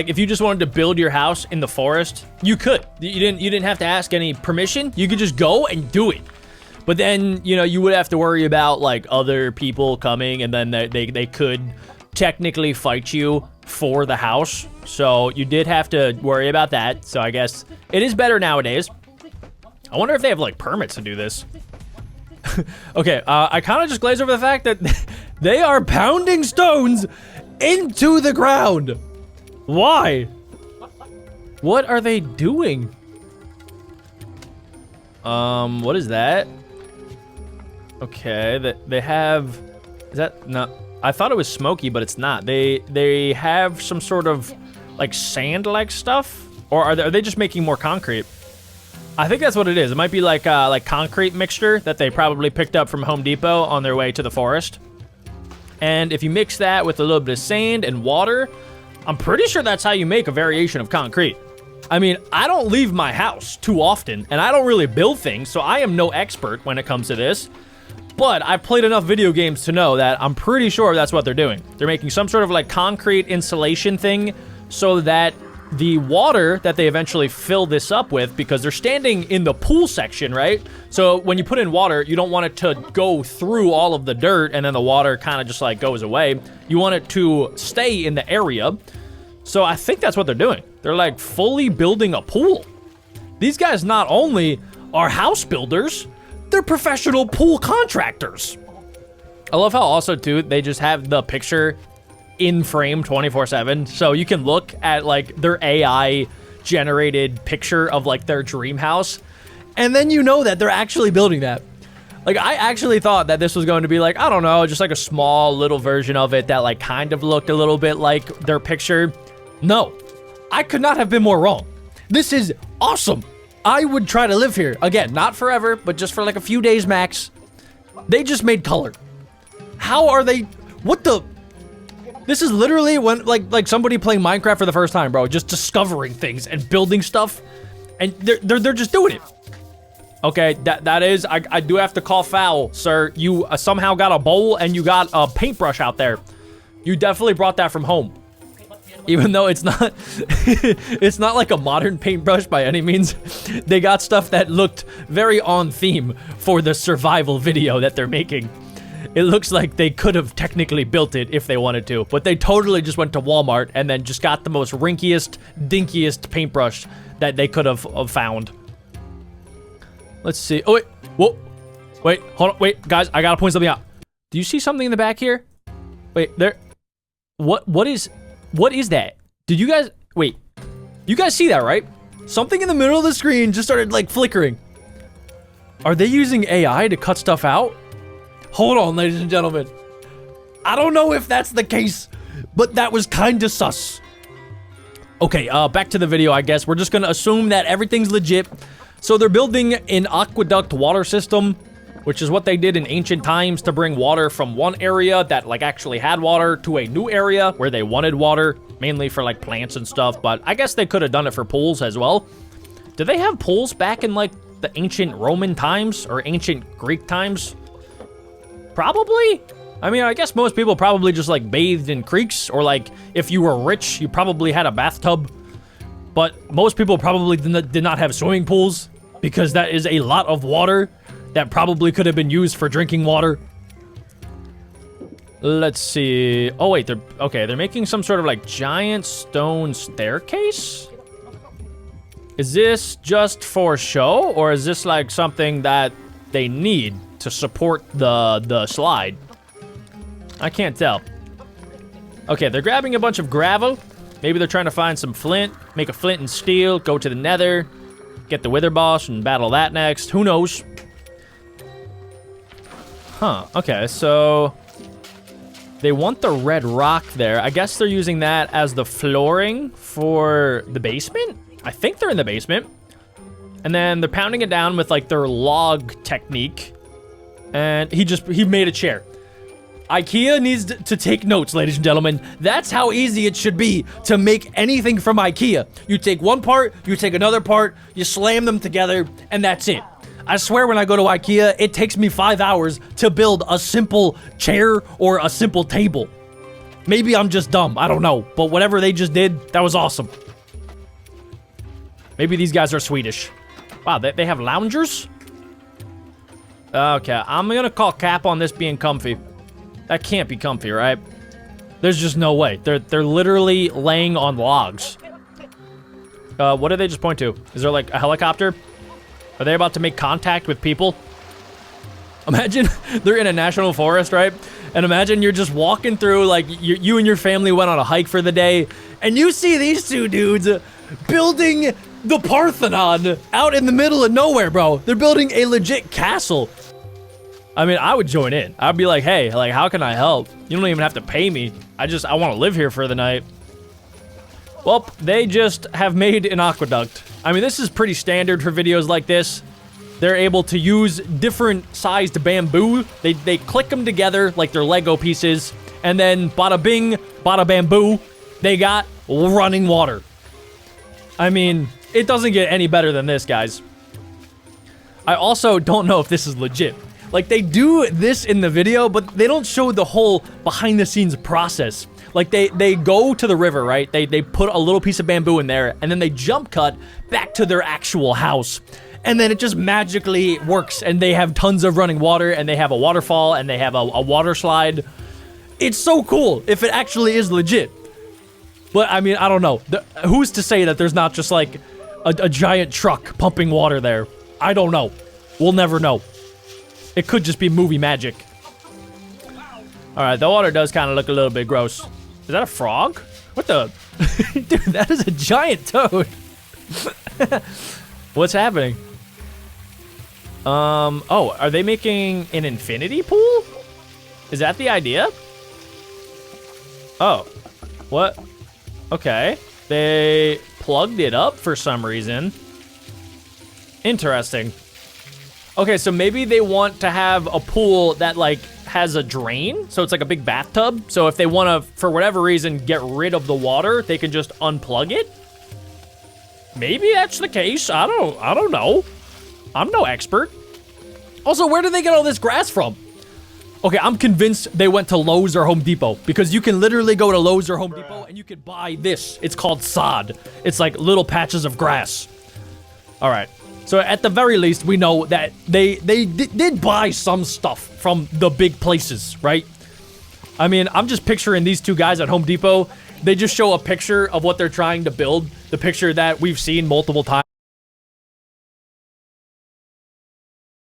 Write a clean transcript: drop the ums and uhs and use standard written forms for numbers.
Like, if you just wanted to build your house in the forest, you could. You didn't have to ask any permission. You could just go and do it. But then, you know, you would have to worry about, like, other people coming, and then they could technically fight you for the house. So you did have to worry about that. So I guess it is better nowadays. I wonder if they have, like, permits to do this. Okay, I kind of just glazed over the fact that they are pounding stones into the ground. Why? What are they doing? What is that? Okay, they have... Is that... No, I thought it was smoky, but it's not. They have some sort of, like, sand-like stuff? Or are they just making more concrete? I think that's what it is. It might be like concrete mixture that they probably picked up from Home Depot on their way to the forest. And if you mix that with a little bit of sand and water, I'm pretty sure that's how you make a variation of concrete. I mean, I don't leave my house too often, and I don't really build things, so I am no expert when it comes to this. But I've played enough video games to know that I'm pretty sure that's what they're doing. They're making some sort of like concrete insulation thing so that the water that they eventually fill this up with, because they're standing in the pool section, right? So when you put in water, you don't want it to go through all of the dirt and then the water kind of just like goes away. You want it to stay in the area. So I think that's what they're doing. They're like fully building a pool. These guys not only are house builders, they're professional pool contractors. I love how also too, they just have the picture in frame 24/7, so you can look at like their AI generated picture of like their dream house, and then you know that they're actually building that. Like, I actually thought that this was going to be like, I don't know, just like a small little version of it that like kind of looked a little bit like their picture. No, I could not have been more wrong. This is awesome. I would try to live here. Again, not forever, but just for like a few days max. They just made color. How are they? What the? This is literally when like somebody playing Minecraft for the first time, bro, just discovering things and building stuff, and they're just doing it. Okay, that is, I do have to call foul, sir. You somehow got a bowl and you got a paintbrush out there. You definitely brought that from home. Even though it's not, it's not like a modern paintbrush by any means. They got stuff that looked very on theme for the survival video that they're making. It looks like they could have technically built it if they wanted to, but they totally just went to Walmart and then just got the most rinkiest, dinkiest paintbrush that they could have found. Let's see. Oh, wait. Whoa. Wait, hold on. Wait, guys, I gotta point something out. Do you see something in the back here? Wait, there. What is that? Did you guys, wait, you guys see that, right? Something in the middle of the screen just started like flickering. Are they using AI to cut stuff out? Hold on, ladies and gentlemen. I don't know if that's the case, but that was kind of sus. Okay, back to the video, I guess. We're just gonna assume that everything's legit. So they're building an aqueduct water system, which is what they did in ancient times to bring water from one area that like actually had water to a new area where they wanted water, mainly for like plants and stuff, but I guess they could have done it for pools as well. Did they have pools back in like the ancient Roman times or ancient Greek times? Probably. I mean, I guess most people probably just like bathed in creeks, or like if you were rich, you probably had a bathtub. But most people probably did not have swimming pools, because that is a lot of water that probably could have been used for drinking water. Let's see. Oh wait, they're making some sort of like giant stone staircase? Is this just for show, or is this like something that they need to support the slide? I can't tell. Okay, they're grabbing a bunch of gravel. Maybe they're trying to find some flint, make a flint and steel, go to the nether, get the wither boss and battle that next. Who knows? Huh, okay, so they want the red rock there. I guess they're using that as the flooring for the basement? I think they're in the basement. And then they're pounding it down with like their log technique. And he made a chair. IKEA needs to take notes, ladies and gentlemen. That's how easy it should be to make anything from IKEA. You take one part, you take another part, you slam them together, and that's it. I swear when I go to IKEA, it takes me 5 hours to build a simple chair or a simple table. Maybe I'm just dumb. I don't know. But whatever they just did, that was awesome. Maybe these guys are Swedish. Wow, they have loungers? Okay, I'm gonna call cap on this being comfy. That can't be comfy, right? There's just no way. They're literally laying on logs. What did they just point to? Is there like a helicopter? Are they about to make contact with people? Imagine they're in a national forest, right? And imagine you're just walking through, like, you and your family went on a hike for the day, and you see these two dudes building the Parthenon out in the middle of nowhere, bro. They're building a legit castle. I mean, I would join in. I'd be like, hey, like, how can I help? You don't even have to pay me. I want to live here for the night. Well, they just have made an aqueduct. I mean, this is pretty standard for videos like this. They're able to use different sized bamboo. They click them together like they're Lego pieces. And then bada bing, bada bamboo, they got running water. I mean, it doesn't get any better than this, guys. I also don't know if this is legit. Like, they do this in the video, but they don't show the whole behind-the-scenes process. Like, they go to the river, right? They put a little piece of bamboo in there, and then they jump cut back to their actual house. And then it just magically works, and they have tons of running water, and they have a waterfall, and they have a water slide. It's so cool if it actually is legit. But, I mean, I don't know. Who's to say that there's not just, like, a giant truck pumping water there? I don't know. We'll never know. It could just be movie magic. Alright, the water does kind of look a little bit gross. Is that a frog? What the? Dude, that is a giant toad. What's happening? Oh, are they making an infinity pool? Is that the idea? Oh. What? Okay. They plugged it up for some reason. Interesting. Okay, so maybe they want to have a pool that, like, has a drain, so it's like a big bathtub. So if they want to, for whatever reason, get rid of the water, they can just unplug it. Maybe that's the case. I don't know. I'm no expert. Also, where did they get all this grass from? Okay, I'm convinced they went to Lowe's or Home Depot, because you can literally go to Lowe's or Home Depot and you can buy this. It's called sod. It's like little patches of grass. All right. So at the very least, we know that they did buy some stuff from the big places, right? I mean, I'm just picturing these two guys at Home Depot. They just show a picture of what they're trying to build, the picture that we've seen multiple times.